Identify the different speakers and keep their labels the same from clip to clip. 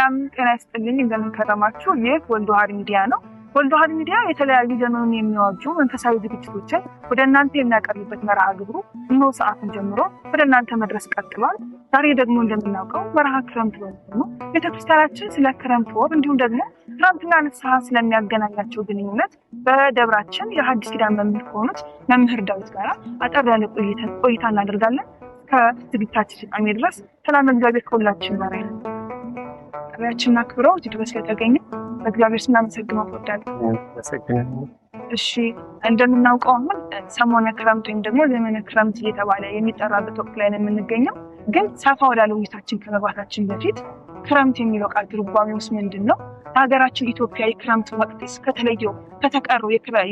Speaker 1: ሰላም ጤና ይስጥልኝ እንደምን ከረማችሁ። ይህ ወልድ ዋህድ ሚዲያ ነው። ወልድ ዋህድ ሚዲያ የተለያዩ ዘመኑን የሚዋጁ መንፈሳዊ ዝግጅቶችን ወደ እናንተ የሚያቀርብበት መርሃ ግብሩ እነሆ ሰዓትን ጀምሮ ወደ እናንተ መድረስ ቀጥሏል። ዛሬ ደግሞ እንደምናውቀው ወርሃ ክረምት ነው። ቤተክርስቲያናችን ስለ ክረምት ወር እንዲሁም ደግሞ ክረምትና ንስሐ ስለሚያገናኛቸው ግንኙነት በደብራችን የሐዲስ ኪዳን መምህር ከሆኑት መምህር ዳዊት ጋር አጠር ያለ ቆይታ እናደርጋለን። ከዝግጅታችን ፍጻሜ ድረስ ሰላም እግዚአብሔር ከሁላችን ጋር ይሁን። ጥሪያችንን አክብረው እዚህ ድረስ ስለተገኙ በእግዚአብሔር ስም እናመሰግናለን ወዳለን። እሺ እንደምናውቀው አሁን ሰሞነ ክረምት ወይም ደግሞ ዘመነ ክረምት እየተባለ የሚጠራበት ወቅት ላይ ነው የምንገኘው። ግን ሰፋ ወዳለ ውይይታችን ከመግባታችን በፊት ክረምት የሚለው ቃል ትርጓሜውስ ምንድን ነው? ሀገራችን ኢትዮጵያ የክረምት ወቅትስ ከተለየው ከተቀሩ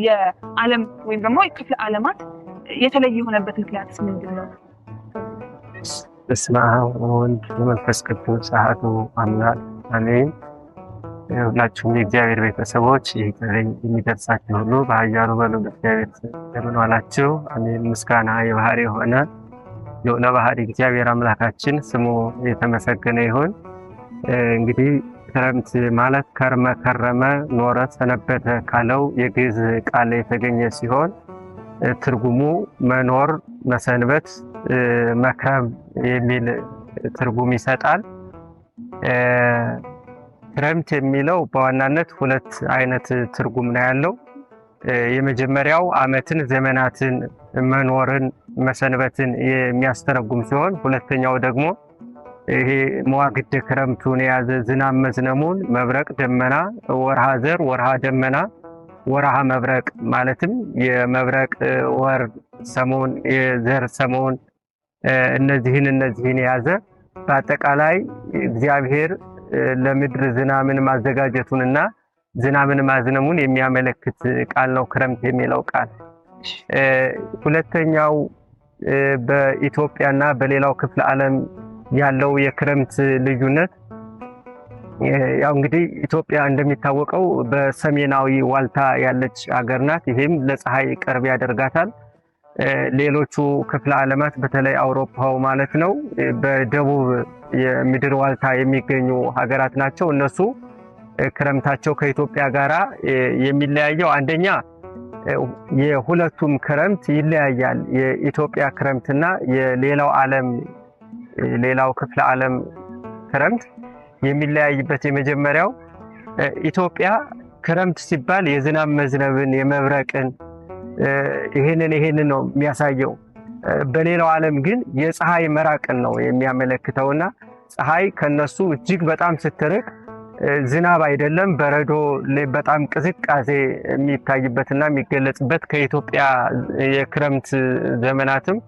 Speaker 1: የዓለም ወይም ደግሞ የክፍለ ዓለማት የተለየ የሆነበት ምክንያትስ ምንድን ነው?
Speaker 2: በስመ አብ ወወልድ ወመንፈስ ቅዱስ አሐዱ አምላክ አሜን። ሁላችሁም የእግዚአብሔር ቤተሰቦች ይህ ጥሪ የሚደርሳችሁ ሁሉ በኃያሉ በልዑል እግዚአብሔር እንደምን ዋላችሁ? አሜን። ምስጋና የባህሪ የሆነ የሆነ ባህሪ እግዚአብሔር አምላካችን ስሙ የተመሰገነ ይሁን። እንግዲህ ክረምት ማለት ከርመ ከረመ ኖረ ሰነበተ ካለው የግዕዝ ቃል የተገኘ ሲሆን ትርጉሙ መኖር መሰንበት መክረም የሚል ትርጉም ይሰጣል። ክረምት የሚለው በዋናነት ሁለት አይነት ትርጉም ነው ያለው። የመጀመሪያው ዓመትን ዘመናትን መኖርን መሰንበትን የሚያስተረጉም ሲሆን ሁለተኛው ደግሞ ይሄ መዋግደ ክረምቱን የያዘ ዝናብ መዝነሙን መብረቅ ደመና ወርሃ ዘር ወርሃ ደመና ወርሃ መብረቅ ማለትም የመብረቅ ወር ሰሞን የዘር ሰሞን እነዚህን የያዘ በአጠቃላይ እግዚአብሔር ለምድር ዝናብን ማዘጋጀቱንና ዝናብን ማዝነሙን የሚያመለክት ቃል ነው ክረምት የሚለው ቃል። ሁለተኛው በኢትዮጵያና በሌላው ክፍለ ዓለም ያለው የክረምት ልዩነት ያው እንግዲህ ኢትዮጵያ እንደሚታወቀው በሰሜናዊ ዋልታ ያለች ሀገር ናት። ይሄም ለፀሐይ ቅርብ ያደርጋታል። ሌሎቹ ክፍለ ዓለማት በተለይ አውሮፓው ማለት ነው በደቡብ የምድር ዋልታ የሚገኙ ሀገራት ናቸው። እነሱ ክረምታቸው ከኢትዮጵያ ጋራ የሚለያየው አንደኛ የሁለቱም ክረምት ይለያያል። የኢትዮጵያ ክረምትና ሌላው ክፍለ ዓለም ክረምት የሚለያይበት የመጀመሪያው ኢትዮጵያ ክረምት ሲባል የዝናብ መዝነብን የመብረቅን ይሄንን ነው የሚያሳየው። በሌላው ዓለም ግን የፀሐይ መራቅን ነው የሚያመለክተውና ፀሐይ ከነሱ እጅግ በጣም ስትርቅ ዝናብ አይደለም በረዶ በጣም ቅዝቃዜ የሚታይበትና የሚገለጽበት ከኢትዮጵያ የክረምት ዘመናትም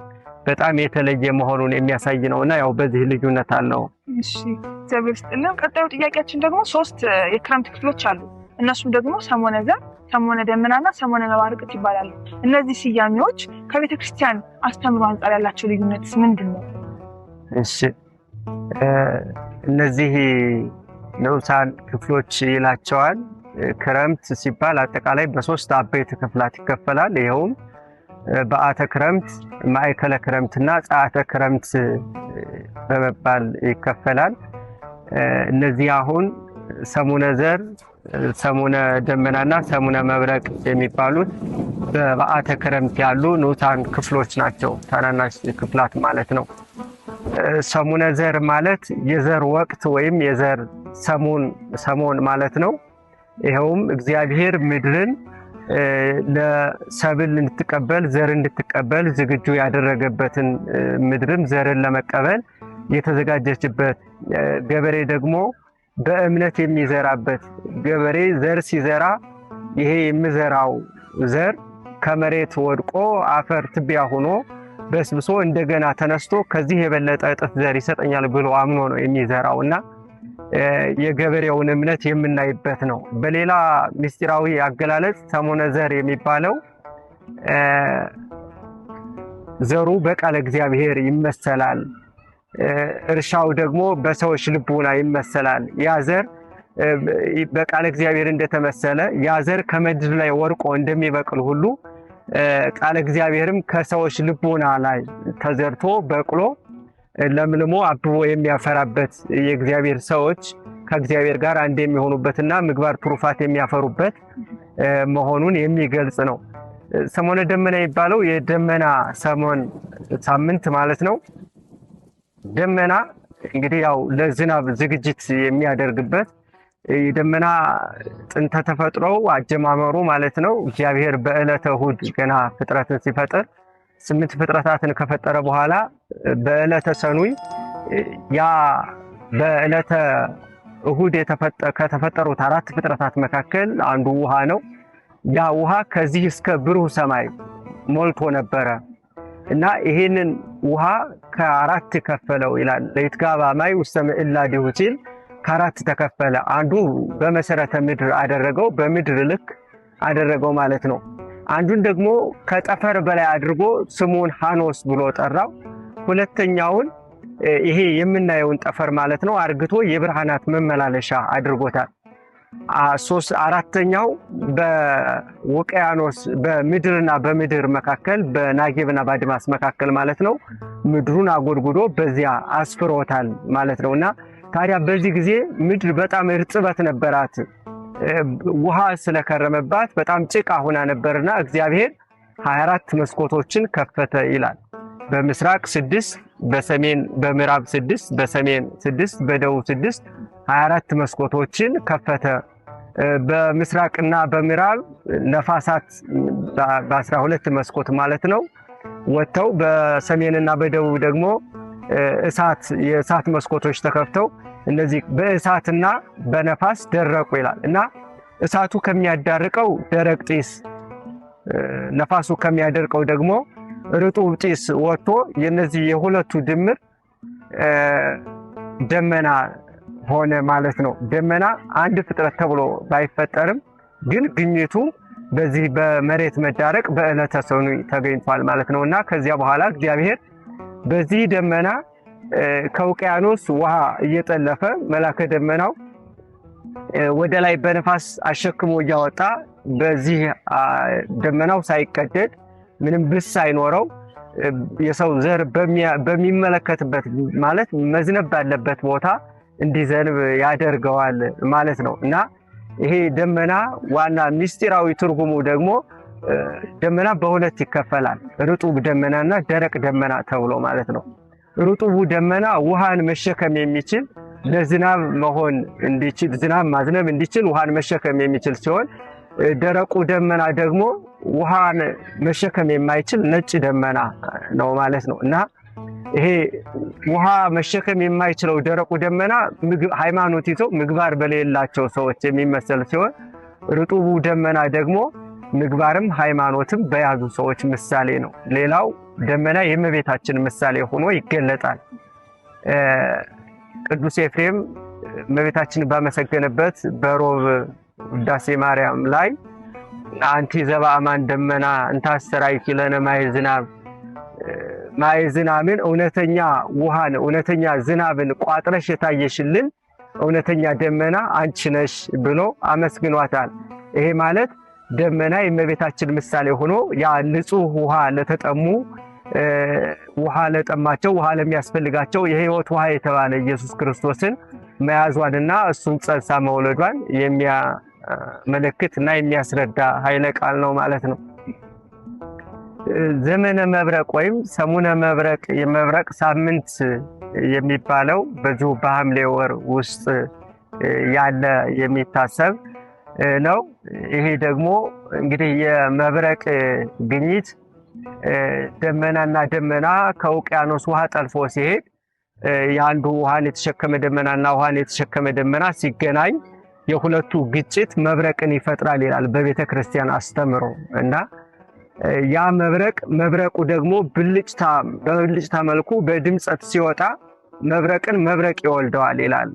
Speaker 2: በጣም የተለየ መሆኑን የሚያሳይ ነውና ያው በዚህ ልዩነት አለው።
Speaker 1: እሺ እግዚአብሔር ይስጥልን። ቀጣዩ ጥያቄያችን ደግሞ 3 የክረምት ክፍሎች አሉ። እነሱም ደግሞ ሰሞነ ዘር፣ ሰሞነ ደመናና ሰሞነ መባረቅት ይባላሉ። እነዚህ ስያሜዎች ከቤተክርስቲያን አስተምሮ አንጻር ያላቸው ልዩነትስ ምንድን ነው?
Speaker 2: እሺ እነዚህ ንዑሳን ክፍሎች ይላቸዋል። ክረምት ሲባል አጠቃላይ በ3 አበይት ክፍላት ይከፈላል። ይሄውም በአተ ክረምት፣ ማዕከለ ክረምትና ጸአተ ክረምት በመባል ይከፈላል። እነዚህ አሁን ሰሙነ ዘር፣ ሰሙነ ደመናና ሰሙነ መብረቅ የሚባሉት በበአተ ክረምት ያሉ ንዑሳን ክፍሎች ናቸው። ታናናሽ ክፍላት ማለት ነው። ሰሙነ ዘር ማለት የዘር ወቅት ወይም የዘር ሰሞን ማለት ነው። ይሄውም እግዚአብሔር ምድርን ለሰብል እንድትቀበል ዘር እንድትቀበል ዝግጁ ያደረገበትን ምድርም ዘርን ለመቀበል የተዘጋጀችበት ገበሬ ደግሞ በእምነት የሚዘራበት ገበሬ ዘር ሲዘራ ይሄ የሚዘራው ዘር ከመሬት ወድቆ አፈር ትቢያ ሆኖ በስብሶ እንደገና ተነስቶ ከዚህ የበለጠ እጥፍ ዘር ይሰጠኛል ብሎ አምኖ ነው የሚዘራውና የገበሬውን እምነት የምናይበት ነው። በሌላ ምስጢራዊ አገላለጽ ሰሞነ ዘር የሚባለው ዘሩ በቃለ እግዚአብሔር ይመሰላል፣ እርሻው ደግሞ በሰዎች ልቦና ይመሰላል። ያ ዘር በቃለ እግዚአብሔር እንደተመሰለ ያ ዘር ከምድር ላይ ወድቆ እንደሚበቅል ሁሉ ቃለ እግዚአብሔርም ከሰዎች ልቦና ላይ ተዘርቶ በቅሎ ለምልሞ አብቦ የሚያፈራበት የእግዚአብሔር ሰዎች ከእግዚአብሔር ጋር አንድ የሚሆኑበትና ምግባር ትሩፋት የሚያፈሩበት መሆኑን የሚገልጽ ነው። ሰሞነ ደመና የሚባለው የደመና ሰሞን ሳምንት ማለት ነው። ደመና እንግዲህ ያው ለዝናብ ዝግጅት የሚያደርግበት የደመና ጥንተ ተፈጥሮው አጀማመሩ ማለት ነው። እግዚአብሔር በዕለተ እሁድ ገና ፍጥረትን ሲፈጥር 8 ፍጥረታትን ከፈጠረ በኋላ በዕለተ ሰኑይ ያ በዕለተ እሁድ ከተፈጠሩት 4 ፍጥረታት መካከል አንዱ ውሃ ነው። ያ ውሃ ከዚህ እስከ ብሩህ ሰማይ ሞልቶ ነበረ እና ይሄንን ውሃ ከ4 ከፈለው ይላል። ለይትጋባ ማይ ውስተ ምዕላድሁ ሲል ከ4 ተከፈለ። አንዱ በመሰረተ ምድር አደረገው፣ በምድር ልክ አደረገው ማለት ነው። አንዱን ደግሞ ከጠፈር በላይ አድርጎ ስሙን ሃኖስ ብሎ ጠራው። ሁለተኛውን ይሄ የምናየውን ጠፈር ማለት ነው አርግቶ የብርሃናት መመላለሻ አድርጎታል። አራተኛው በውቅያኖስ በምድርና በምድር መካከል በናጌብና በአድማስ መካከል ማለት ነው ምድሩን አጎድጉዶ በዚያ አስፍሮታል ማለት ነውና ታዲያ በዚህ ጊዜ ምድር በጣም እርጥበት ነበራት። ውሃ ስለከረመባት በጣም ጭቃ ሆና ነበርና እግዚአብሔር 24 መስኮቶችን ከፈተ ይላል። በምስራቅ 6 በሰሜን በምዕራብ 6 በሰሜን 6 በደቡብ 6 24 መስኮቶችን ከፈተ። በምስራቅና በምዕራብ ነፋሳት በ12 መስኮት ማለት ነው ወጥተው በሰሜንና በደቡብ ደግሞ የእሳት መስኮቶች ተከፍተው እነዚህ በእሳትና በነፋስ ደረቁ ይላል እና እሳቱ ከሚያዳርቀው ደረቅ ጢስ ነፋሱ ከሚያደርቀው ደግሞ ርጡብ ጢስ ወጥቶ የነዚህ የሁለቱ ድምር ደመና ሆነ ማለት ነው። ደመና አንድ ፍጥረት ተብሎ ባይፈጠርም ግን ግኝቱ በዚህ በመሬት መዳረቅ በዕለተ ሰኑይ ተገኝቷል ማለት ነውና ከዚያ በኋላ እግዚአብሔር በዚህ ደመና ከውቅያኖስ ውሃ እየጠለፈ መላከ ደመናው ወደ ላይ በነፋስ አሸክሞ እያወጣ በዚህ ደመናው ሳይቀደድ ምንም ብስ ሳይኖረው የሰው ዘር በሚመለከትበት ማለት መዝነብ ባለበት ቦታ እንዲዘንብ ያደርገዋል ማለት ነው እና ይሄ ደመና ዋና ምስጢራዊ ትርጉሙ ደግሞ ደመና በሁለት ይከፈላል። ርጡብ ደመናና ደረቅ ደመና ተብሎ ማለት ነው። ርጡቡ ደመና ውሃን መሸከም የሚችል ለዝናብ መሆን እንዲችል ዝናብ ማዝነብ እንዲችል ውሃን መሸከም የሚችል ሲሆን ደረቁ ደመና ደግሞ ውሃን መሸከም የማይችል ነጭ ደመና ነው ማለት ነው እና ይሄ ውሃ መሸከም የማይችለው ደረቁ ደመና ሃይማኖት ይዞ ምግባር በሌላቸው ሰዎች የሚመስል ሲሆን ርጡቡ ደመና ደግሞ ምግባርም ሃይማኖትም በያዙ ሰዎች ምሳሌ ነው። ሌላው ደመና የእመቤታችን ምሳሌ ሆኖ ይገለጣል። ቅዱስ ኤፍሬም እመቤታችን ባመሰገነበት በሮብ ውዳሴ ማርያም ላይ አንቲ ዘበአማን ደመና እንታሰራይ ለነ ማይ ዝናብን እውነተኛ ውሃን እውነተኛ ዝናብን ቋጥረሽ የታየሽልን እውነተኛ ደመና አንቺ ነሽ ብሎ አመስግኗታል። ይሄ ማለት ደመና የእመቤታችን ምሳሌ ሆኖ ያ ንጹህ ውሃ ለተጠሙ ውሃ ለጠማቸው ውሃ ለሚያስፈልጋቸው የሕይወት ውሃ የተባለ ኢየሱስ ክርስቶስን መያዟንና እሱን ጸንሳ መውለዷን የሚያመለክትና የሚያስረዳ ኃይለ ቃል ነው ማለት ነው። ዘመነ መብረቅ ወይም ሰሙነ መብረቅ የመብረቅ ሳምንት የሚባለው በዚሁ በሐምሌ ወር ውስጥ ያለ የሚታሰብ ነው። ይሄ ደግሞ እንግዲህ የመብረቅ ግኝት ደመናና ደመና ከውቅያኖስ ውሃ ጠልፎ ሲሄድ ያንዱ ውሃን የተሸከመ ደመናና ውሃን የተሸከመ ደመና ሲገናኝ የሁለቱ ግጭት መብረቅን ይፈጥራል ይላል በቤተክርስቲያን አስተምሮ እና ያ መብረቁ ደግሞ በብልጭታ መልኩ በድምጸት ሲወጣ መብረቅን መብረቅ ይወልደዋል ይላል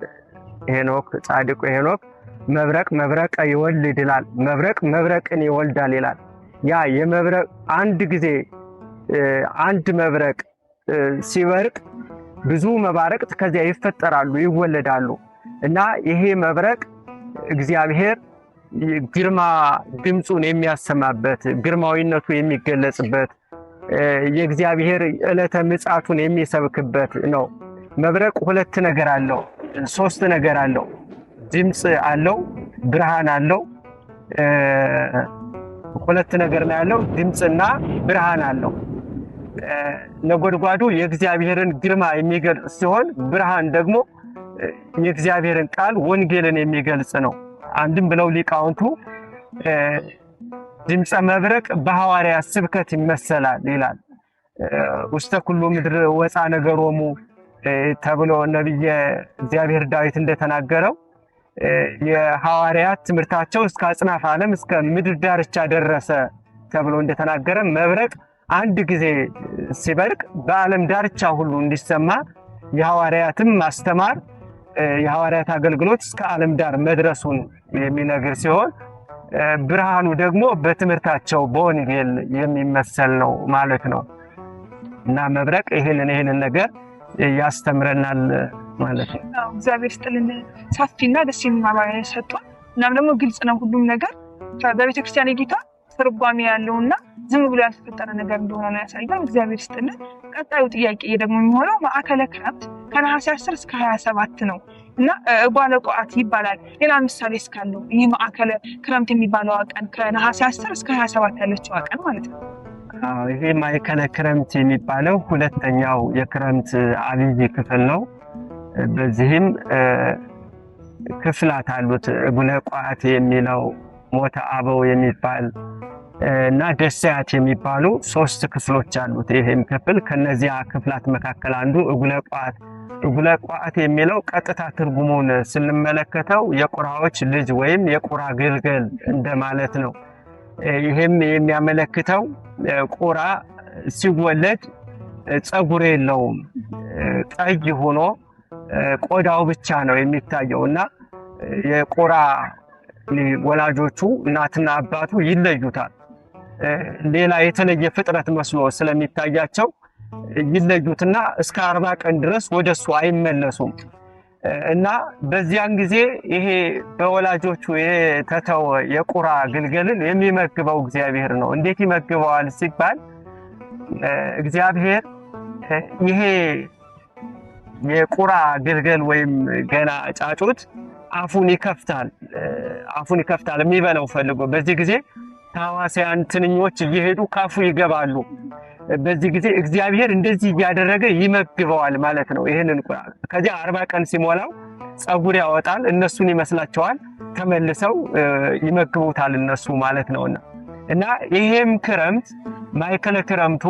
Speaker 2: ሄኖክ ጻድቁ ሄኖክ። መብረቅ ይወልድ ይላል። መብረቅን ይወልዳል ይላል። ያ የመብረቅ አንድ ጊዜ አንድ መብረቅ ሲበርቅ ብዙ መባረቅት ከዚያ ይፈጠራሉ ይወለዳሉ እና ይሄ መብረቅ እግዚአብሔር ግርማ ድምጹን የሚያሰማበት ግርማዊነቱ የሚገለጽበት የእግዚአብሔር ዕለተ ምጽአቱን የሚሰብክበት ነው። መብረቅ ሁለት ነገር አለው፣ ሶስት ነገር አለው። ድምጽ አለው፣ ብርሃን አለው። ሁለት ነገር ነው ያለው፣ ድምጽና ብርሃን አለው። ነጎድጓዱ የእግዚአብሔርን ግርማ የሚገልጽ ሲሆን ብርሃን ደግሞ የእግዚአብሔርን ቃል ወንጌልን የሚገልጽ ነው። አንድም ብለው ሊቃውንቱ ድምጸ መብረቅ በሐዋርያት ስብከት ይመሰላል ይላል። ውስተ ኩሉ ምድር ወፃ ነገሮሙ ተብሎ ነብየ እግዚአብሔር ዳዊት እንደተናገረው የሐዋርያት ትምህርታቸው እስከ አጽናፈ ዓለም እስከ ምድር ዳርቻ ደረሰ ተብሎ እንደተናገረ መብረቅ አንድ ጊዜ ሲበርቅ በዓለም ዳርቻ ሁሉ እንዲሰማ የሐዋርያትም ማስተማር የሐዋርያት አገልግሎት እስከ ዓለም ዳር መድረሱን የሚነግር ሲሆን ብርሃኑ ደግሞ በትምህርታቸው በወንጌል የሚመሰል ነው ማለት ነው። እና መብረቅ ይሄንን ነገር ያስተምረናል ማለት ነው።
Speaker 1: እግዚአብሔር ይስጥልን። ሰፊና ደስ የሚል ማብራሪያ ሰጥቷል። እናም ደግሞ ግልጽ ነው ሁሉም ነገር በቤተክርስቲያን የጌታ ትርጓሜ ያለውና ዝም ብሎ ያልተፈጠረ ነገር እንደሆነ ነው ያሳየው። እግዚአብሔር ይስጥልን። ቀጣዩ ጥያቄ ደግሞ የሚሆነው ማዕከለ ክረምት ከነሐሴ 10 እስከ 27 ነው እና እጓለ ቋዓት ይባላል። ሌላ ምሳሌ እስካለው ይህ ማዕከለ ክረምት የሚባለው ቀን ከነሐሴ 10 እስከ 27 ያለችው ቀን ማለት ነው።
Speaker 2: ይሄ ማዕከለ ክረምት የሚባለው ሁለተኛው የክረምት አብይ ክፍል ነው። በዚህም ክፍላት አሉት። እጉለ ቋዓት የሚለው ሞተ አበው የሚባል እና ደሰያት የሚባሉ 3 ክፍሎች አሉት። ይሄም ክፍል ከነዚያ ክፍላት መካከል አንዱ እጉለ ቋዓት። እጉለ ቋዓት የሚለው ቀጥታ ትርጉሙን ስንመለከተው የቁራዎች ልጅ ወይም የቁራ ግልገል እንደማለት ነው። ይሄም የሚያመለክተው ቁራ ሲወለድ ጸጉር የለውም፣ ቀይ ሆኖ ቆዳው ብቻ ነው የሚታየውና የቁራ ወላጆቹ እናትና አባቱ ይለዩታል። ሌላ የተለየ ፍጥረት መስሎ ስለሚታያቸው ይለዩትና እስከ 40 ቀን ድረስ ወደሱ አይመለሱም። እና በዚያን ጊዜ ይሄ በወላጆቹ የተተወ የቁራ ግልገልን የሚመግበው እግዚአብሔር ነው። እንዴት ይመግበዋል ሲባል እግዚአብሔር ይሄ የቁራ ግልገል ወይም ገና ጫጩት አፉን ይከፍታል የሚበላው ፈልጎ። በዚህ ጊዜ ታዋሲያን ትንኞች እየሄዱ ካፉ ይገባሉ። በዚህ ጊዜ እግዚአብሔር እንደዚህ እያደረገ ይመግበዋል ማለት ነው ይሄንን ቁራ። ከዚያ 40 ቀን ሲሞላው ጸጉር ያወጣል፣ እነሱን ይመስላቸዋል፣ ተመልሰው ይመግቡታል እነሱ ማለት ነውና እና ይሄም ክረምት ማዕከለ ክረምቱ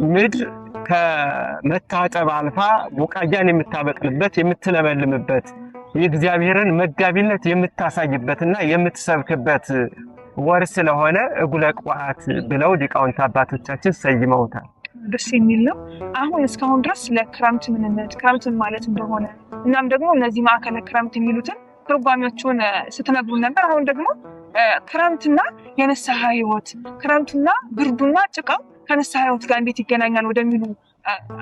Speaker 2: ምድር ከመታጠብ አልፋ ቡቃያን የምታበቅልበት የምትለመልምበት የእግዚአብሔርን መጋቢነት የምታሳይበትና የምትሰብክበት ወር ስለሆነ እጉለ ቋዓት ብለው ሊቃውንት አባቶቻችን ሰይመውታል።
Speaker 1: ደስ የሚል ነው። አሁን እስካሁን ድረስ ለክረምት ምንነት ክረምት ማለት እንደሆነ እናም ደግሞ እነዚህ ማዕከለ ክረምት የሚሉትን ትርጓሜዎቹን ስትነግሩን ነበር። አሁን ደግሞ ክረምትና የንስሐ ሕይወት ክረምቱና ብርዱና ጭቃው ከንስሐ ሕይወት ጋር እንዴት ይገናኛል ወደሚሉ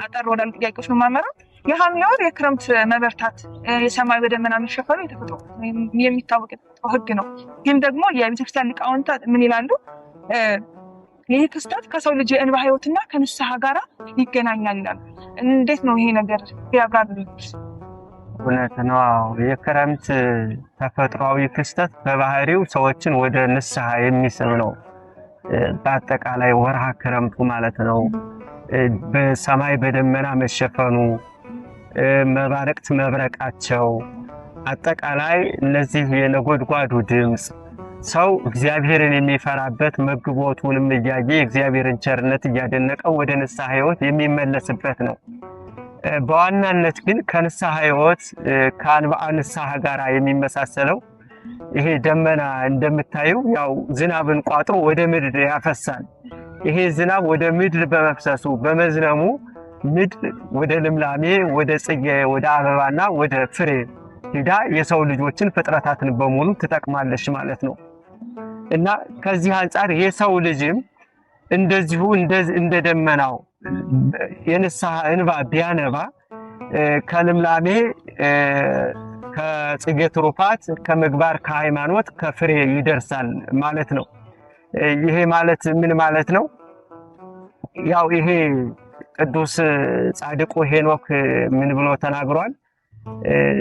Speaker 1: አጠር ወዳሉ ጥያቄዎች ነው የማመራው። የሐምሌ ወር የክረምት መበርታት የሰማይ በደመና መሸፈኑ የተፈጥሮ የሚታወቅ ሕግ ነው። ግን ደግሞ የቤተክርስቲያን ሊቃውንት ምን ይላሉ? ይህ ክስተት ከሰው ልጅ የእንባ ሕይወትና ከንስሐ ጋር ይገናኛል ይላሉ። እንዴት ነው ይሄ ነገር ያብራሩልኝ?
Speaker 2: እውነት ነው። የክረምት ተፈጥሯዊ ክስተት በባህሪው ሰዎችን ወደ ንስሐ የሚስብ ነው። በአጠቃላይ ወርሃ ክረምቱ ማለት ነው። በሰማይ በደመና መሸፈኑ፣ መባረቅት መብረቃቸው፣ አጠቃላይ እነዚህ የነጎድጓዱ ድምጽ ሰው እግዚአብሔርን የሚፈራበት መግቦቱንም እያየ እግዚአብሔርን ቸርነት እያደነቀ ወደ ንስሐ ሕይወት የሚመለስበት ነው። በዋናነት ግን ከንስሐ ሕይወት ከአንብዓ ንስሐ ጋር የሚመሳሰለው ይሄ ደመና እንደምታዩ ያው ዝናብን ቋጥሮ ወደ ምድር ያፈሳል። ይሄ ዝናብ ወደ ምድር በመፍሰሱ በመዝነሙ ምድር ወደ ልምላሜ ወደ ጽጌ ወደ አበባና ወደ ፍሬ ሄዳ የሰው ልጆችን ፍጥረታትን በሙሉ ትጠቅማለች ማለት ነው። እና ከዚህ አንፃር የሰው ልጅም እንደዚሁ እንደ ደመናው የንስሐ እንባ ቢያነባ ከልምላሜ ከጽጌ ትሩፋት ከምግባር ከሃይማኖት ከፍሬ ይደርሳል ማለት ነው። ይሄ ማለት ምን ማለት ነው? ያው ይሄ ቅዱስ ጻድቁ ሄኖክ ምን ብሎ ተናግሯል?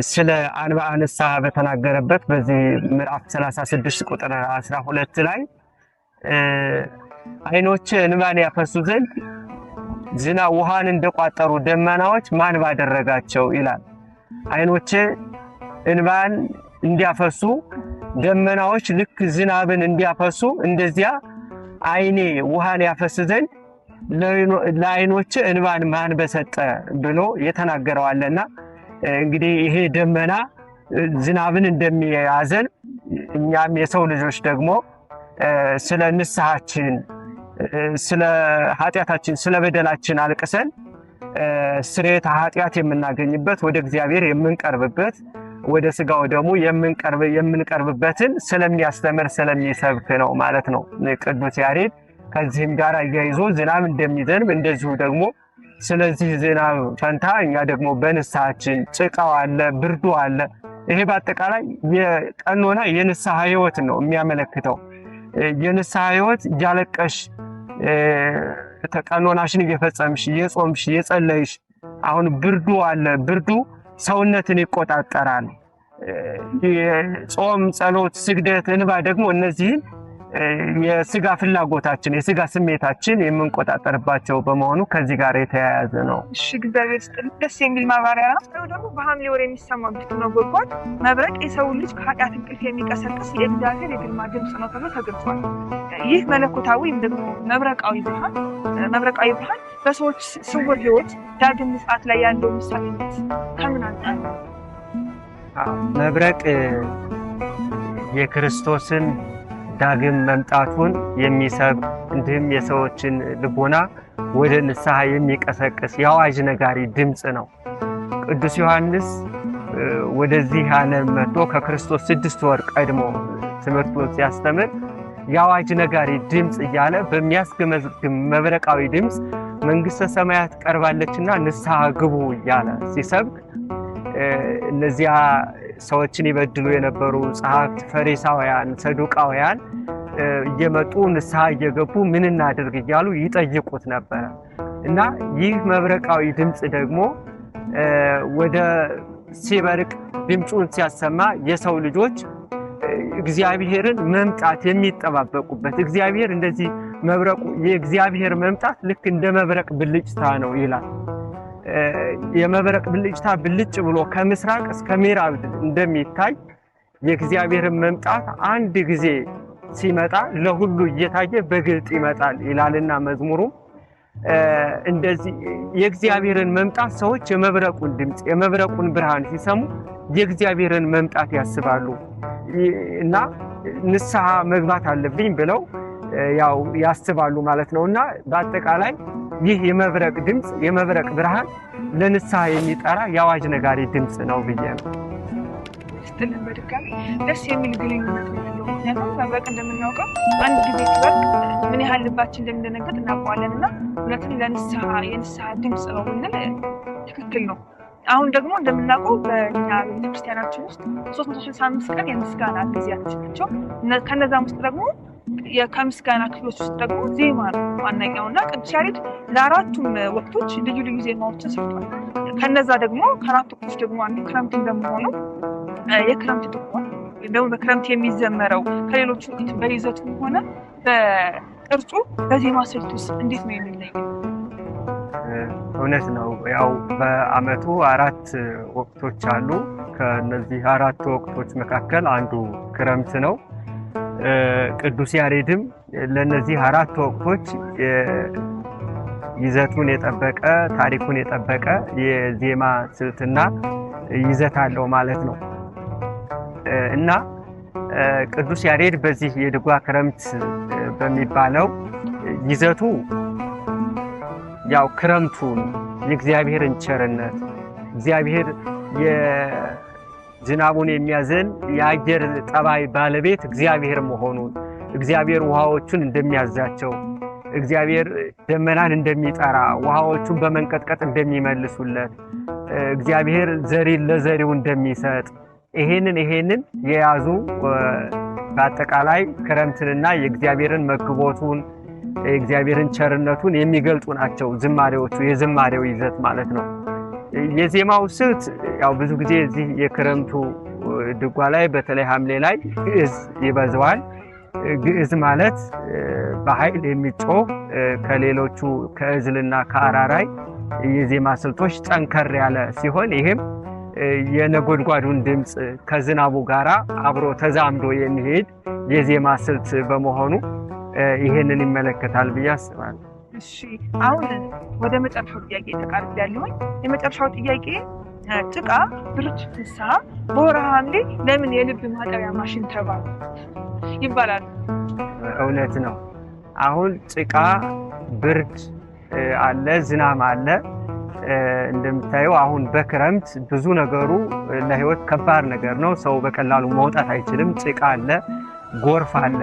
Speaker 2: ስለ አንብአ ንስሐ በተናገረበት በዚህ ምዕራፍ 36 ቁጥር 12 ላይ አይኖች እንባን ያፈሱ ዘንድ ዝናብ ውሃን እንደቋጠሩ ደመናዎች ማን ባደረጋቸው ይላል። አይኖች እንባን እንዲያፈሱ ደመናዎች ልክ ዝናብን እንዲያፈሱ እንደዚያ አይኔ ውሃን ያፈስ ዘንድ ለአይኖች እንባን ማን በሰጠ ብሎ የተናገረው አለና እንግዲህ ይሄ ደመና ዝናብን እንደሚያዘን እኛም የሰው ልጆች ደግሞ ስለ ንስሐችን ስለ ኃጢአታችን ስለ በደላችን አልቅሰን ስርየተ ኃጢአት የምናገኝበት ወደ እግዚአብሔር የምንቀርብበት ወደ ስጋው ደግሞ የምንቀርብበትን ስለሚያስተምር ስለሚሰብክ ነው ማለት ነው ቅዱስ ያሬድ። ከዚህም ጋር አያይዞ ዝናብ እንደሚዘንብ እንደዚሁ ደግሞ ስለዚህ ዝናብ ፈንታ እኛ ደግሞ በንስሐችን ጭቃው አለ ብርዱ አለ። ይሄ በአጠቃላይ የቀኖና የንስሐ ህይወት ነው የሚያመለክተው። የንስሐ ህይወት ያለቀሽ ተቀኖናሽን እየፈጸምሽ የጾምሽ የጸለይሽ አሁን ብርዱ አለ ብርዱ ሰውነትን ይቆጣጠራል። የጾም ጸሎት ስግደት እንባ ደግሞ እነዚህን የስጋ ፍላጎታችን የስጋ ስሜታችን የምንቆጣጠርባቸው በመሆኑ ከዚህ ጋር የተያያዘ ነው።
Speaker 1: እሺ እግዚአብሔር ይስጥልኝ። ደስ የሚል ማብራሪያ ነው። ደግሞ በሐምሌ ወር የሚሰማው ድምፅ ነው ጎድጓድ መብረቅ የሰው ልጅ ከኃጢአት እንቅልፍ የሚቀሰቅስ የእግዚአብሔር የግርማ ድምፅ ነው ተብሎ ተገልጿል። ይህ መለኮታዊ ወይም ደግሞ መብረቃዊ ብርሃን በሰዎች ስውር ህይወት ዳግም ምጽአት ላይ ያለው ምሳሌነት ከምን አንጻር ነው?
Speaker 2: መብረቅ የክርስቶስን ዳግም መምጣቱን የሚሰብክ እንዲሁም የሰዎችን ልቦና ወደ ንስሐ የሚቀሰቅስ የአዋጅ ነጋሪ ድምፅ ነው። ቅዱስ ዮሐንስ ወደዚህ ዓለም መጥቶ ከክርስቶስ 6 ወር ቀድሞ ትምህርቱን ሲያስተምር የአዋጅ ነጋሪ ድምፅ እያለ በሚያስገመግም መብረቃዊ ድምፅ መንግሥተ ሰማያት ቀርባለችና ንስሐ ግቡ እያለ ሲሰብክ እነዚያ ሰዎችን ይበድሉ የነበሩ ጸሐፍት ፈሪሳውያን ሰዱቃውያን እየመጡ ንስሐ እየገቡ ምን እናድርግ እያሉ ይጠይቁት ነበር እና ይህ መብረቃዊ ድምፅ ደግሞ ወደ ሲበርቅ ድምፁን ሲያሰማ የሰው ልጆች እግዚአብሔርን መምጣት የሚጠባበቁበት እግዚአብሔር እንደዚህ መብረቁ የእግዚአብሔር መምጣት ልክ እንደ መብረቅ ብልጭታ ነው ይላል። የመብረቅ ብልጭታ ብልጭ ብሎ ከምስራቅ እስከ ምዕራብ እንደሚታይ የእግዚአብሔር መምጣት አንድ ጊዜ ሲመጣ ለሁሉ እየታየ በግልጥ ይመጣል ይላልና መዝሙሩ እንደዚህ የእግዚአብሔርን መምጣት ሰዎች የመብረቁን ድምፅ የመብረቁን ብርሃን ሲሰሙ የእግዚአብሔርን መምጣት ያስባሉ እና ንስሐ መግባት አለብኝ ብለው ያው ያስባሉ ማለት ነውና በአጠቃላይ ይህ የመብረቅ ድምፅ የመብረቅ ብርሃን ለንስሐ የሚጠራ የአዋጅ ነጋሪ ድምፅ ነው ብዬ ነው።
Speaker 1: ስትልን በድጋሚ ደስ የሚል ግንኙነት ነው ያለው። ምክንያቱም መብረቅ እንደምናውቀው አንድ ጊዜ ሲበርቅ ምን ያህል ልባችን እንደሚደነግጥ እናውቀዋለንና ሁለቱም የንስሐ ድምፅ ነው ብንል ትክክል ነው። አሁን ደግሞ እንደምናውቀው በእኛ ቤተክርስቲያናችን ውስጥ 365 ቀን የምስጋና ጊዜያቶች ናቸው። ከነዛም ውስጥ ደግሞ ከምስጋና ክፍሎች ውስጥ ደግሞ ዜማ ነው ዋነኛውና ቅዱስ ያሬድ ለአራቱም ወቅቶች ልዩ ልዩ ዜማዎችን ሰርቷል። ከነዛ ደግሞ ከአራቱ ወቅቶች ደግሞ አንዱ ክረምት እንደመሆኑ የክረምት ድጓ ደግሞ በክረምት የሚዘመረው ከሌሎቹ ወቅት በይዘቱም ሆነ በቅርጹ በዜማ ስልቱስ እንዴት ነው የሚለየው?
Speaker 2: እውነት ነው። ያው በአመቱ 4 ወቅቶች አሉ። ከነዚህ 4 ወቅቶች መካከል አንዱ ክረምት ነው። ቅዱስ ያሬድም ለነዚህ 4 ወቅቶች ይዘቱን የጠበቀ ታሪኩን የጠበቀ የዜማ ስልትና ይዘት አለው ማለት ነው እና ቅዱስ ያሬድ በዚህ የድጓ ክረምት በሚባለው ይዘቱ ያው ክረምቱን የእግዚአብሔርን ቸርነት እግዚአብሔር የዝናቡን የሚያዘን የአየር ጠባይ ባለቤት እግዚአብሔር መሆኑን እግዚአብሔር ውሃዎቹን እንደሚያዛቸው እግዚአብሔር ደመናን እንደሚጠራ ውሃዎቹን በመንቀጥቀጥ እንደሚመልሱለት እግዚአብሔር ዘሪን ለዘሪው እንደሚሰጥ ይሄንን የያዙ በአጠቃላይ ክረምትንና የእግዚአብሔርን መግቦቱን የእግዚአብሔርን ቸርነቱን የሚገልጡ ናቸው ዝማሬዎቹ የዝማሬው ይዘት ማለት ነው። የዜማው ስልት ያው ብዙ ጊዜ እዚህ የክረምቱ ድጓ ላይ በተለይ ሐምሌ ላይ ግዕዝ ይበዛዋል። ግዕዝ ማለት በኃይል የሚጮህ ከሌሎቹ ከእዝልና ከአራራይ የዜማ ስልቶች ጠንከር ያለ ሲሆን ይሄም የነጎድጓዱን ድምፅ ከዝናቡ ጋራ አብሮ ተዛምዶ የሚሄድ የዜማ ስልት በመሆኑ ይሄንን ይመለከታል ብዬ አስባለሁ።
Speaker 1: እሺ አሁን ወደ መጨረሻው ጥያቄ ተቃርቤያለሁ። የመጨረሻው ጥያቄ ጭቃ፣ ብርድ፣ ንስሐ በወርሃ ሐምሌ ለምን የልብ ማጠቢያ ማሽን ተባለ ይባላል?
Speaker 2: እውነት ነው። አሁን ጭቃ፣ ብርድ አለ፣ ዝናብ አለ። እንደምታየው አሁን በክረምት ብዙ ነገሩ ለህይወት ከባድ ነገር ነው። ሰው በቀላሉ መውጣት አይችልም። ጭቃ አለ፣ ጎርፍ አለ።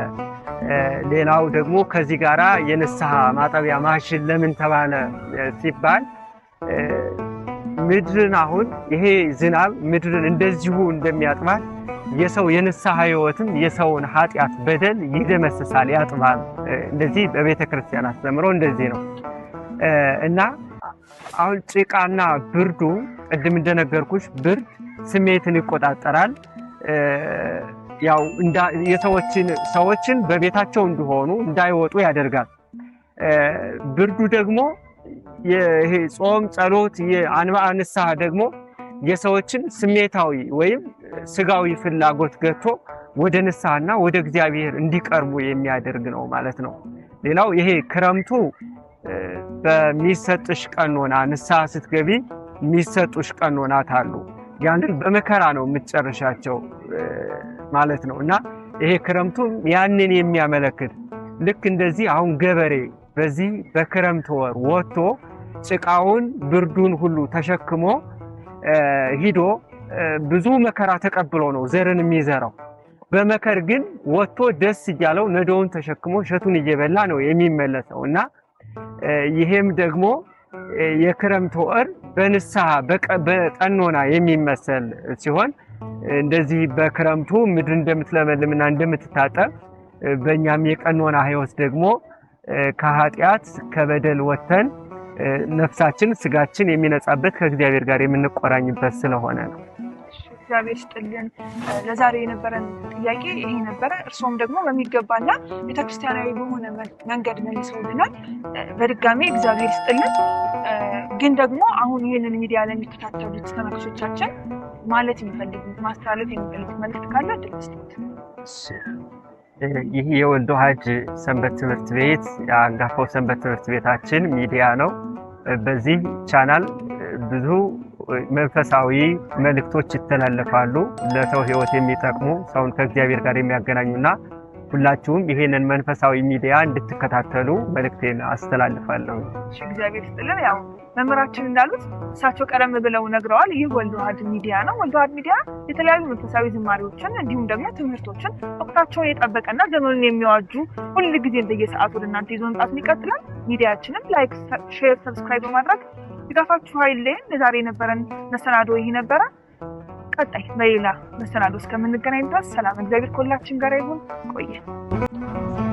Speaker 2: ሌላው ደግሞ ከዚህ ጋራ የንስሐ ማጠቢያ ማሽን ለምን ተባለ ሲባል ምድርን አሁን ይሄ ዝናብ ምድርን እንደዚሁ እንደሚያጥባት የሰው የንስሐ ህይወትም የሰውን ኃጢአት በደል ይደመስሳል፣ ያጥባል። እንደዚህ በቤተ ክርስቲያን አስተምሮ እንደዚህ ነው እና አሁን ጭቃና ብርዱ ቅድም እንደነገርኩሽ ብርድ ስሜትን ይቆጣጠራል። ያው ሰዎችን በቤታቸው እንዲሆኑ እንዳይወጡ ያደርጋል። ብርዱ ደግሞ ይሄ ጾም፣ ጸሎት፣ የአንብዓ ንስሐ ደግሞ የሰዎችን ስሜታዊ ወይም ስጋዊ ፍላጎት ገቶ ወደ ንስሐና ወደ እግዚአብሔር እንዲቀርቡ የሚያደርግ ነው ማለት ነው። ሌላው ይሄ ክረምቱ በሚሰጥሽ ቀኖና ንስሐ ስትገቢ የሚሰጡሽ ቀኖናት አሉ። ያንን በመከራ ነው የምትጨርሻቸው ማለት ነው እና ይሄ ክረምቱ ያንን የሚያመለክት ልክ እንደዚህ አሁን ገበሬ በዚህ በክረምት ወር ወጥቶ ጭቃውን ብርዱን ሁሉ ተሸክሞ ሂዶ ብዙ መከራ ተቀብሎ ነው ዘርን የሚዘራው። በመከር ግን ወጥቶ ደስ እያለው ነዶውን ተሸክሞ እሸቱን እየበላ ነው የሚመለሰው እና ይሄም ደግሞ የክረምት ወር በንስሐ በቀኖና የሚመሰል ሲሆን እንደዚህ በክረምቱ ምድር እንደምትለመልምና እንደምትታጠብ በእኛም የቀኖና ህይወት ደግሞ ከኃጢአት ከበደል ወጥተን ነፍሳችን ስጋችን የሚነጻበት ከእግዚአብሔር ጋር የምንቆራኝበት ስለሆነ ነው።
Speaker 1: እግዚአብሔር ይስጥልን። ለዛሬ የነበረን ጥያቄ ይሄ ነበረ። እርሶም ደግሞ በሚገባና ቤተክርስቲያናዊ በሆነ መንገድ መልሰውልናል። በድጋሚ እግዚአብሔር ይስጥልን። ግን ደግሞ አሁን ይህንን ሚዲያ ለሚከታተሉት ተመልካቾቻችን ማለት የሚፈልጉት ማስተላለፍ የሚፈልጉት መልዕክት ካለ እድል ስጡት።
Speaker 2: ይህ የወልደ ዋሕድ ሰንበት ትምህርት ቤት የአንጋፋው ሰንበት ትምህርት ቤታችን ሚዲያ ነው። በዚህ ቻናል ብዙ መንፈሳዊ መልእክቶች ይተላለፋሉ። ለሰው ህይወት የሚጠቅሙ ሰውን ከእግዚአብሔር ጋር የሚያገናኙና ሁላችሁም ይሄንን መንፈሳዊ ሚዲያ እንድትከታተሉ መልእክቴን አስተላልፋለሁ።
Speaker 1: እግዚአብሔር ይስጥልን። ያው መምህራችን እንዳሉት እሳቸው ቀደም ብለው ነግረዋል። ይህ ወልደ ዋሕድ ሚዲያ ነው። ወልደ ዋሕድ ሚዲያ የተለያዩ መንፈሳዊ ዝማሬዎችን እንዲሁም ደግሞ ትምህርቶችን ወቅታቸውን የጠበቀና ዘመኑን የሚዋጁ ሁል ጊዜ እንደየሰዓቱ ወደ እናንተ ይዞ መምጣቱን ይቀጥላል። ሚዲያችንን ላይክ፣ ሼር፣ ሰብስክራይብ በማድረግ ድጋፋችሁ ኃይሌን። ለዛሬ የነበረን መሰናዶ ይሄ ነበረ። ቀጣይ በሌላ መሰናዶ እስከምንገናኝ ድረስ ሰላም እግዚአብሔር ከሁላችን ጋር ይሁን። ቆየ